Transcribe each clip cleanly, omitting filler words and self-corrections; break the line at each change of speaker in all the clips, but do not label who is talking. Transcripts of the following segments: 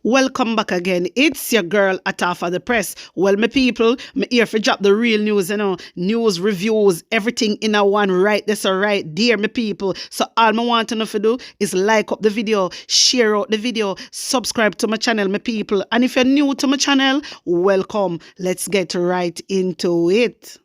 Welcome back again. It's your girl Atafa the Press. Well, my people, me here for drop the real news, news, reviews, everything in a one right. That's all right, dear my people. So all I want to know for do is like up the video, share out the video, subscribe to my channel, my people. And if you're new to my channel, welcome. Let's get right into it.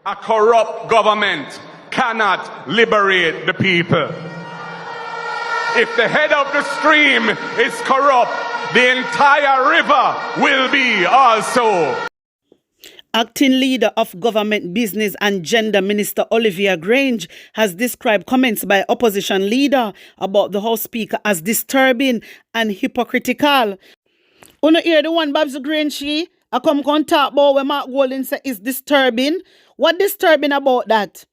A corrupt government cannot liberate the people. If the head of the stream is corrupt, the entire river will be also.
Acting Leader of Government Business and Gender Minister Olivia Grange has described comments by opposition leader about the House Speaker as disturbing and hypocritical. Una hear the one Babs Grange I come talk about when Mark Golding say is disturbing. What disturbing about that?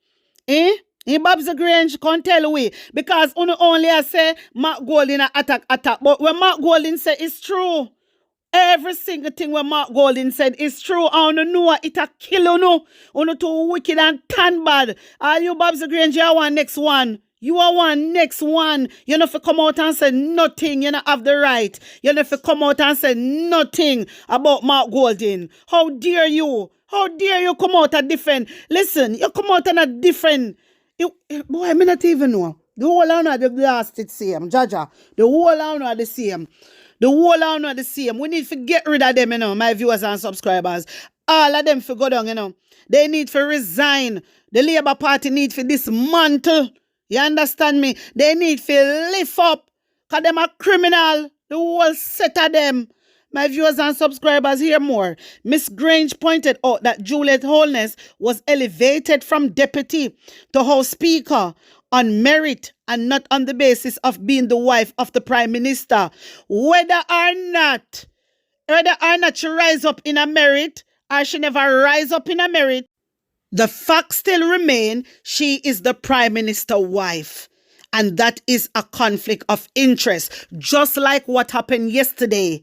Babs Grange can't tell we because only I say Mark Golding attack. But when Mark Golding say it's true, every single thing when Mark Golding said is true. I don't know it a kill you too wicked and tan bad. All you Babs Grange, you are one next one. You are one next one. You know if you come out and say nothing, you don't have the right. You know if you come out and say nothing about Mark Golding. How dare you? How dare you come out a different? Listen, you come out on a different. Boy, I may not even know. The whole hour the last it same, Jaja. The whole hour the same. The whole hour the same. We need to get rid of them, my viewers and subscribers. All of them for go down, They need to resign. The Labour Party need to dismantle. You understand me? They need to lift up. Because them are criminal. The whole set of them. My viewers and subscribers hear more. Miss Grange pointed out that Juliet Holness was elevated from deputy to House Speaker on merit and not on the basis of being the wife of the Prime Minister. Whether or not she rise up in a merit or she never rise up in a merit, the fact still remains she is the Prime Minister wife. And that is a conflict of interest. Just like what happened yesterday.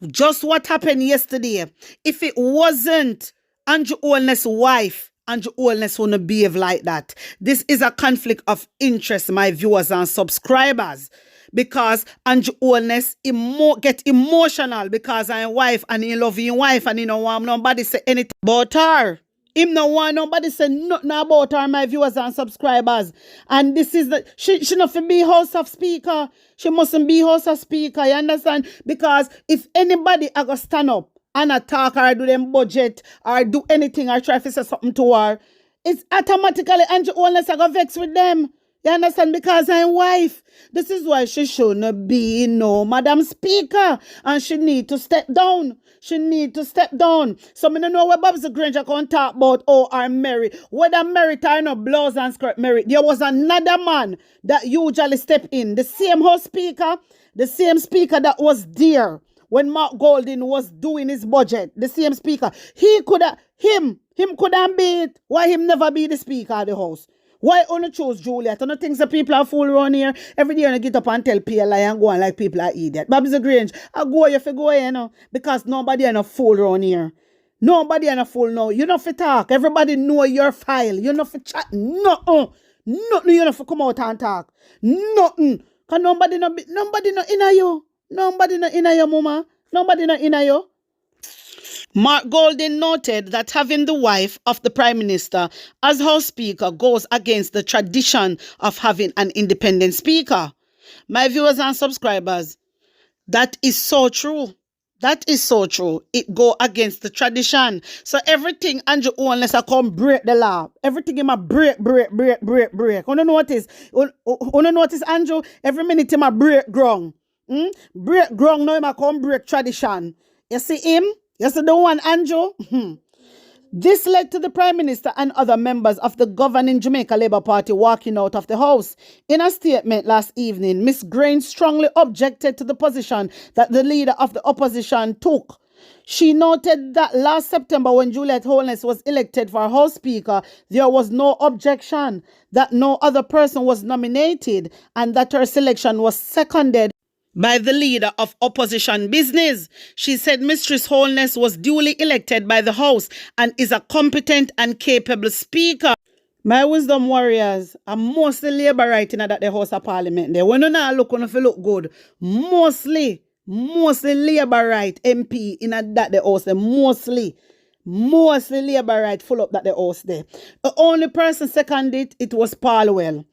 Just what happened yesterday. If it wasn't Andrew Holness' wife, Andrew Holness wouldn't behave like that. This is a conflict of interest, my viewers and subscribers. Because Andrew Holness get emotional because I'm wife and he love his wife and he don't want nobody say anything about her. Him no want nobody say nothing about her, my viewers and subscribers. And this is the she not for be House of Speaker. She mustn't be House of Speaker, you understand? Because if anybody ever stand up and attack her, do them budget or do anything or try to say something to her, it's automatically Andrew Holness go vex with them. You understand? Because I'm wife. This is why she shouldn't be Madam Speaker. And she need to step down. She need to step down. So I don't know what Babs Grange can talk about or married. Whether married or no blouse and skirt married. There was another man that usually step in. The same House Speaker. The same speaker that was there when Mark Golding was doing his budget. The same speaker. Him could have be it. Why him never be the speaker of the house? Why only choose Juliet? I don't think the people are fool around here. Every day I get up and tell PLI and go on like people are idiot. Babs Grange, I go if you go because nobody are a fool around here. Nobody are a fool now. You know for talk. Everybody know your file. You know for chat. Nothing. You know for come out and talk. Nothing. Cause nobody no inna you. Nobody no inna you, mama. Nobody no inna you. Mark Golding noted that having the wife of the Prime Minister as House Speaker goes against the tradition of having an independent Speaker. My viewers and subscribers, that is so true. That is so true. It go against the tradition. So everything Andrew Holness I come break the law. Everything in my break. You notice Andrew? Every minute in my break ground. Break ground now I come break tradition. You see him? You see the one, Andrew? This led to the Prime Minister and other members of the governing Jamaica Labour Party walking out of the House. In a statement last evening, Miss Grange strongly objected to the position that the leader of the opposition took. She noted that last September when Juliet Holness was elected for House Speaker, there was no objection, that no other person was nominated, and that her selection was seconded by the leader of opposition business. She said Mistress Holness was duly elected by the House and is a competent and capable speaker. My wisdom warriors are mostly Labourite in that the House of Parliament. They when you not look on if you look good. Mostly Labourite MP in that the House. Mostly Labourite full up that the House there. The only person seconded it was Palwell.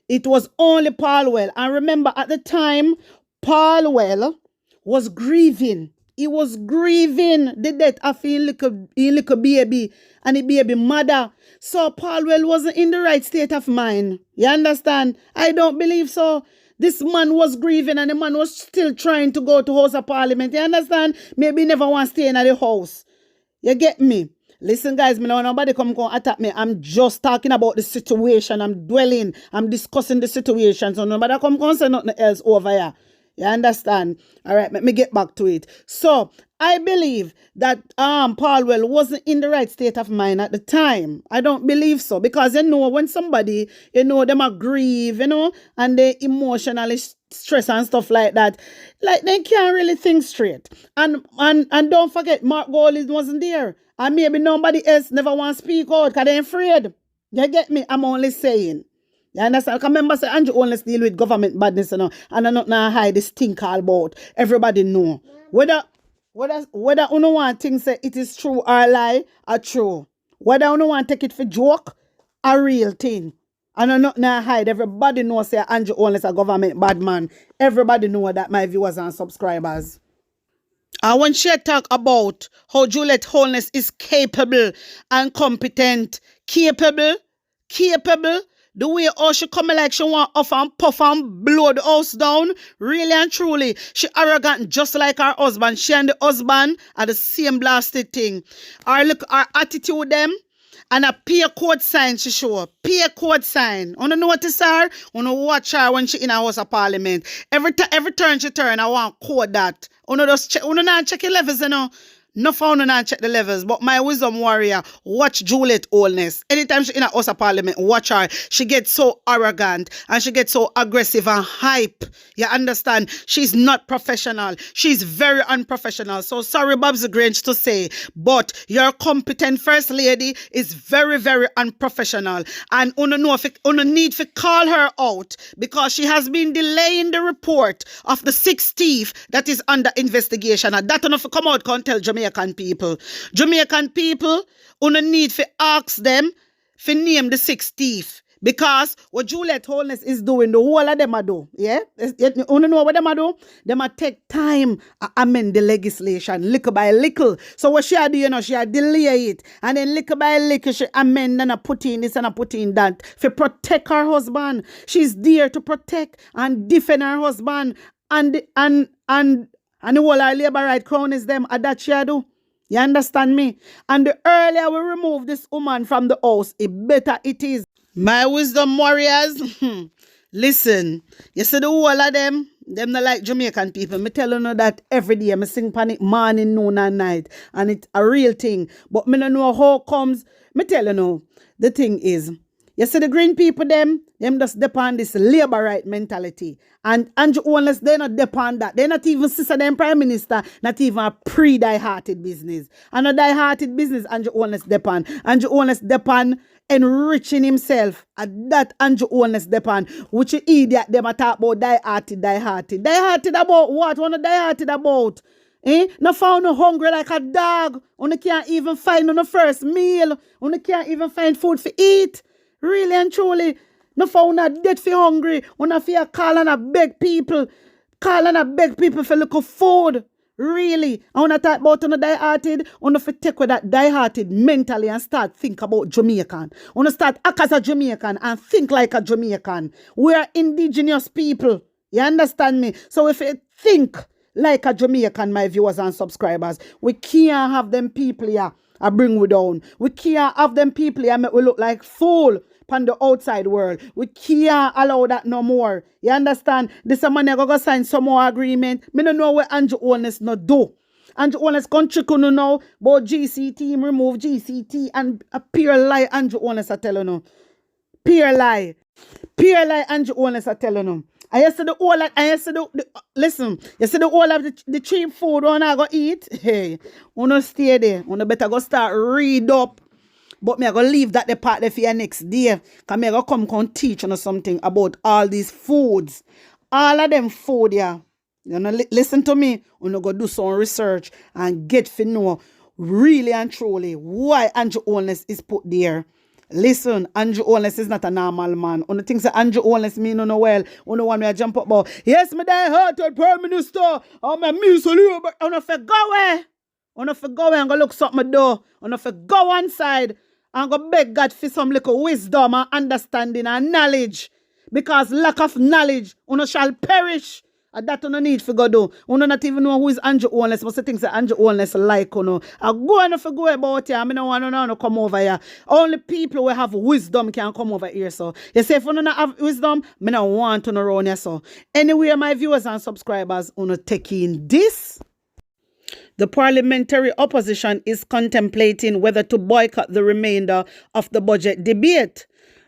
It was only Palwell. And remember at the time, Palwell was grieving. He was grieving the death of his little baby and the baby mother. So Palwell wasn't in the right state of mind. You understand? I don't believe so. This man was grieving and the man was still trying to go to House of Parliament. You understand? Maybe he never want to stay in the house. You get me? Listen, guys, me know nobody come attack me. I'm just talking about the situation. I'm discussing the situation. So nobody come say nothing else over here. You understand? All right, let me get back to it. So I believe that Palwell wasn't in the right state of mind at the time. I don't believe so. Because when somebody, them are grieve, and they emotionally stress and stuff like that, like they can't really think straight. And don't forget, Mark Golding wasn't there. And maybe nobody else never want to speak out because they're afraid. You get me? I'm only saying. You understand? Because remember, say Andrew Holness deal with government badness, and I'm not now hide this thing all about. Everybody know. Whether you want to think say it is true or lie, or true. Whether you want to take it for joke, a real thing. And I'm not now hide. Everybody knows say Andrew Holness a government bad man. Everybody know that, my viewers and subscribers. And when she talk about how Juliet Holness is capable and competent, capable, the way how she come like she want off and puff and blow the house down, really and truly, she arrogant just like her husband. She and the husband are the same blasted thing. Our attitude them, and a peer code sign she show. Peer code sign. You notice her? You watch her when she in a House of Parliament. Every turn she turn, I want code that. You not check your levels, No found and check the levels, but my wisdom warrior, watch Juliet Holness. Anytime she in a House of Parliament, watch her. She gets so arrogant and she gets so aggressive and hype. You understand? She's not professional. She's very unprofessional. So sorry, Babs Grange to say, but your competent first lady is very, very unprofessional. And you need to call her out because she has been delaying the report of the 6th thief that is under investigation. And that enough to come out and tell Jamaican people, you need to ask them to name the 6th thief. Because what Juliet Holness is doing, the whole of them are do. Yeah? You know what them are do? Them are take time to amend the legislation, little by little. So what she do, she delay it. And then little by little, she amend and put in this and put in that. To protect her husband. She's there to protect and defend her husband. And the whole of labor right crown is them. And that she do. You understand me? And the earlier we remove this woman from the house, the better it is. My wisdom warriors, listen, you see the whole of them not like Jamaican people. Me tell you that every day. Me sing panic morning, noon and night. And it's a real thing. But me don't know how comes. Me tell you the thing is, you see the green people them just depend this labor right mentality. And Andrew Holness, they not depend that. They not even sister them prime minister, not even a die-hearted business. And a die-hearted business, Andrew Holness depend. Andrew Holness depend enriching himself. And that Andrew Holness depend. Which idiot them a talk about die-hearted. Die-hearted about what? What die-hearted about? No found no hungry like a dog. You can't even find no first meal. You can't even find food to eat. Really and truly. No found a dead for hungry. When I feel calling a beg people. Calling a beg people for look of food. Really. I want to talk about on die-hearted. I want to take with that die-hearted mentally and start think about Jamaican. I want to start act as a Jamaican and think like a Jamaican. We are indigenous people. You understand me? So if you think like a Jamaican, my viewers and subscribers, we can't have them people here. I bring we down. We can't have them people here make we look like fool on the outside world. We can't allow that no more. You understand? This man go sign some more agreement. Me don't know what Andrew Holness not do. Andrew Holness country couldn't know about GCT, remove GCT, and a pure lie Andrew Holness I tell you. Pure lie. Pure lie Andrew Holness I tell you. I see the whole of, I see listen, you see the whole of the cheap food when I go eat. Hey, wanna stay there. Wanna better go start read up. But me I go leave that the part there for your next day. Cause me I go come teach you something about all these foods. All of them food, yeah. You know, listen to me. You go do some research and get to know really and truly why Andrew Holness is put there. Listen, Andrew Holness is not a normal man. On the things that Andrew Holness mean no well. On the one me I jump up about. Yes, me die hearted Prime Minister. Oh my miss you, but on if go away. On if go away and go look something do. On if go one side and go beg God for some little wisdom and understanding and knowledge. Because lack of knowledge, uno shall perish. And that uno need for go do. Uno not even know who is Andrew Holness. Most of the things that Andrew Holness like, uno. I go and if go about here. I don't want to come over here. Only people who have wisdom can come over here. So you say if uno not have wisdom, I don't want to around here. So anyway, my viewers and subscribers, uno taking this. The parliamentary opposition is contemplating whether to boycott the remainder of the budget debate.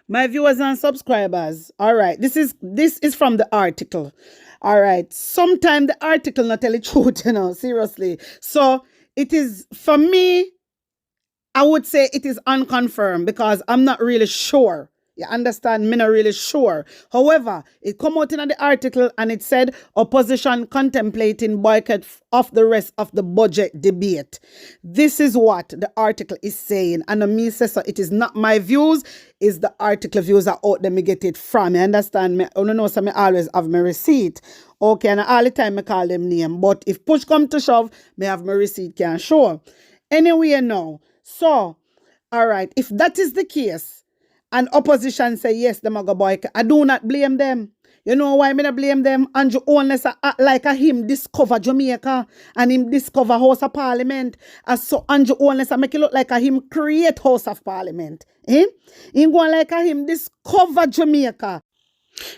My viewers and subscribers, all right, this is from the article. All right, sometimes the article not tell the truth, you know, seriously. So it is, for me, I would say it is unconfirmed because I'm not really sure. You understand? Me not really sure. However, it come out in the article and it said opposition contemplating boycott of the rest of the budget debate. This is what the article is saying. And me says so it is not my views, is the article views are out there me get it from. You understand? Me, you know, so me always have my receipt. Okay, and all the time me call them name. But if push come to shove, me have my receipt can show. Anyway, now. So, all right, if that is the case, and opposition say, yes, them are go boycott, I do not blame them. You know why I not blame them? Andrew Holness like him discover Jamaica and him discover House of Parliament. And so Andrew Holness make it look like him create House of Parliament. Eh? Him go like him discover Jamaica.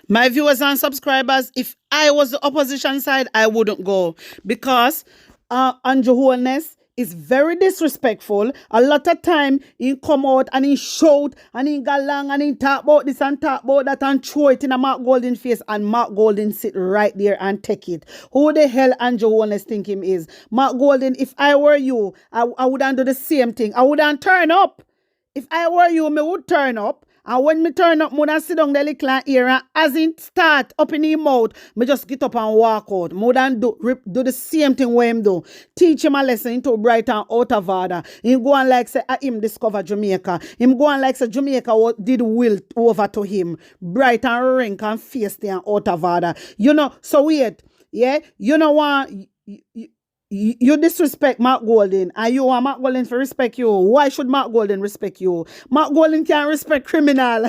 My viewers and subscribers, if I was the opposition side, I wouldn't go. Because Andrew Holness is very disrespectful. A lot of time he come out and he shout and he go along and he talk about this and talk about that and throw it in a Mark Golden face, and Mark Golden sit right there and take it. Who the hell Andrew Holness think him is? Mark Golden, if I were you, I wouldn't do the same thing. I wouldn't turn up. If I were you, me would turn up. And when me turn up, I sit down the little ear, and as it start up in his mouth, me just get up and walk out. More than do the same thing with him do. Teach him a lesson into bright and out of order. Him go and like say, him discover Jamaica. Him go and like say, Jamaica did will over to him. Bright and rank and feisty and out of order. You know, so wait, yeah? You know what? You disrespect Mark Golden, and you want Mark Golden to respect you. Why should Mark Golden respect you? Mark Golden can't respect criminal.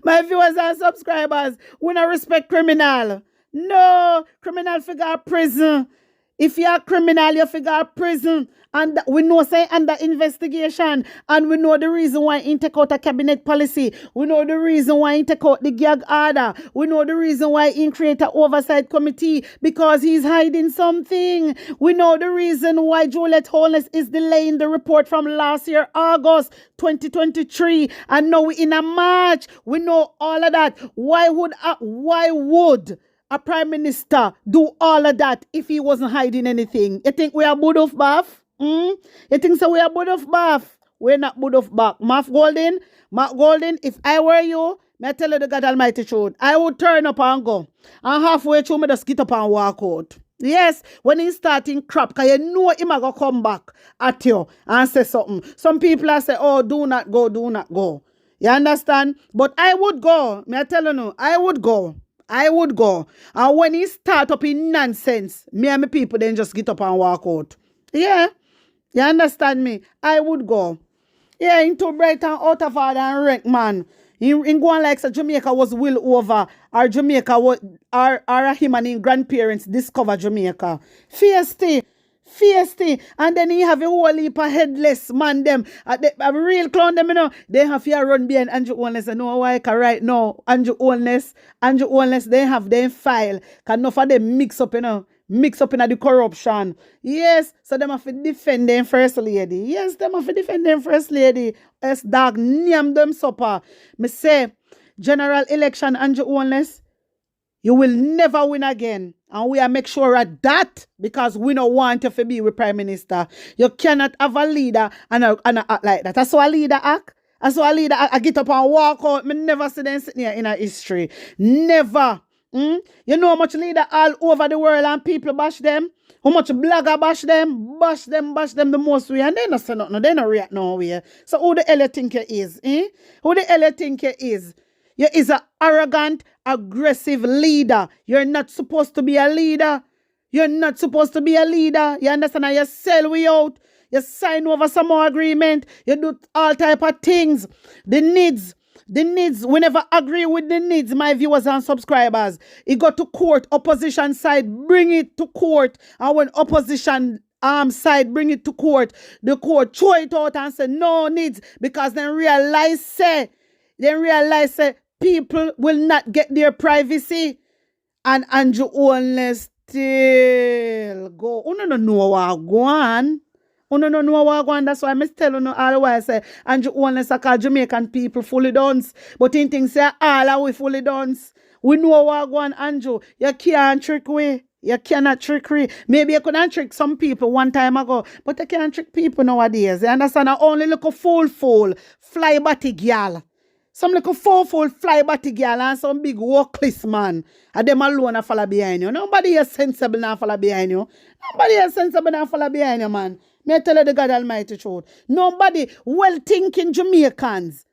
My viewers and subscribers, we not respect criminal. No, criminal figure prison. If you are criminal, you figure prison. And we know say under investigation. And we know the reason why he take out a cabinet policy. We know the reason why he take out the gag order. We know the reason why he create an oversight committee. Because he's hiding something. We know the reason why Juliet Holness is delaying the report from last year, August 2023. And now we in a March. We know all of that. Why would a prime minister do all of that if he wasn't hiding anything? You think we are bood of bath? You think so we are bood of bath? We're not bood of bath. Mark Golden, if I were you, may I tell you the God Almighty truth, I would turn up and go. And halfway through, me just get up and walk out. Yes, when he's starting crap, because you know him going to come back at you and say something. Some people are say, oh, do not go, do not go. You understand? But I would go. May I tell you no, I would go. I would go. And when he start up in nonsense, me and my people then just get up and walk out. Yeah. You understand me? I would go. Yeah, into bright and out of order and rank, man. In going like so Jamaica was will over, or Jamaica was, or him and his grandparents discover Jamaica. Feisty. And then he have a whole heap of headless man them. A real clown them, you know. They have here run behind Andrew Holness. And know why? Right now, Andrew Holness, they have them file. Can enough of them mix up, you know. Mix up in the corruption. Yes, so them have to defend them first lady. Yes, them have to defend them first lady. Yes, dog, name them supper. Me say, general election, Andrew Holness, You will never win again. And we are make sure of that because we don't want you to be with Prime Minister. You cannot have a leader and act like that. That's how a leader act. That's how a leader I get up and walk out. Me never see them sitting here in a history. Never. You know how much leader all over the world and people bash them? How much blogger bash them the most way. And they not say nothing. They not react nowhere. So who the hell you think you is? Who the hell you think you is? You is an arrogant, aggressive leader. You're not supposed to be a leader. You're not supposed to be a leader. You understand? You sell we out. You sign over some more agreement. You do all type of things. The needs. We never agree with the needs, my viewers and subscribers. It got to court. Opposition side, bring it to court. And when opposition side bring it to court, the court throw it out and say no needs because then realize people will not get their privacy. And Andrew only still go. You don't know what go on. You don't know what go on. That's why I'm telling you all the while. Say Andrew only call Jamaican people fully done. But in things say all are we fully done. We know what go on, Andrew. You can't trick we. You cannot trick me. Maybe you couldn't trick some people one time ago, but you can't trick people nowadays. You understand? I only look a fool, fly batty girl. Some little fool, fly batty girl and some big workless man. And them alone follow behind you. Nobody is sensible now follow behind you. Nobody is sensible now follow behind you, man. May I tell you the God Almighty truth. Nobody well-thinking Jamaicans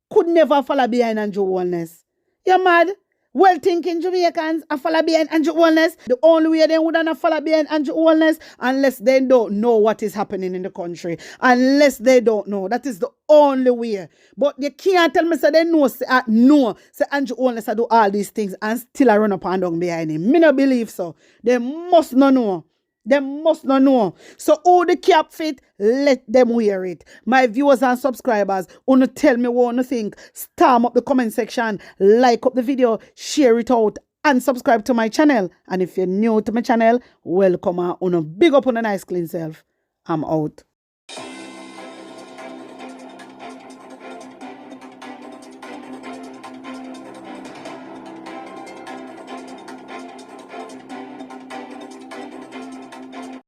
could never follow behind Andrew Wellness. You mad? Well-thinking Jamaicans are follow behind Andrew Wellness. The only way they would not follow behind Andrew Wellness unless they don't know what is happening in the country. Unless they don't know. That is the only way. But you can't tell me say they know, say Andrew Wellness do all these things and still I run up and down behind him. Me no believe so. They must not know. They must not know. So who the cap fit, let them wear it. My viewers and subscribers, wanna tell me what you think. Storm up the comment section, like up the video, share it out, and subscribe to my channel. And if you're new to my channel, welcome and big up on a nice clean self. I'm out.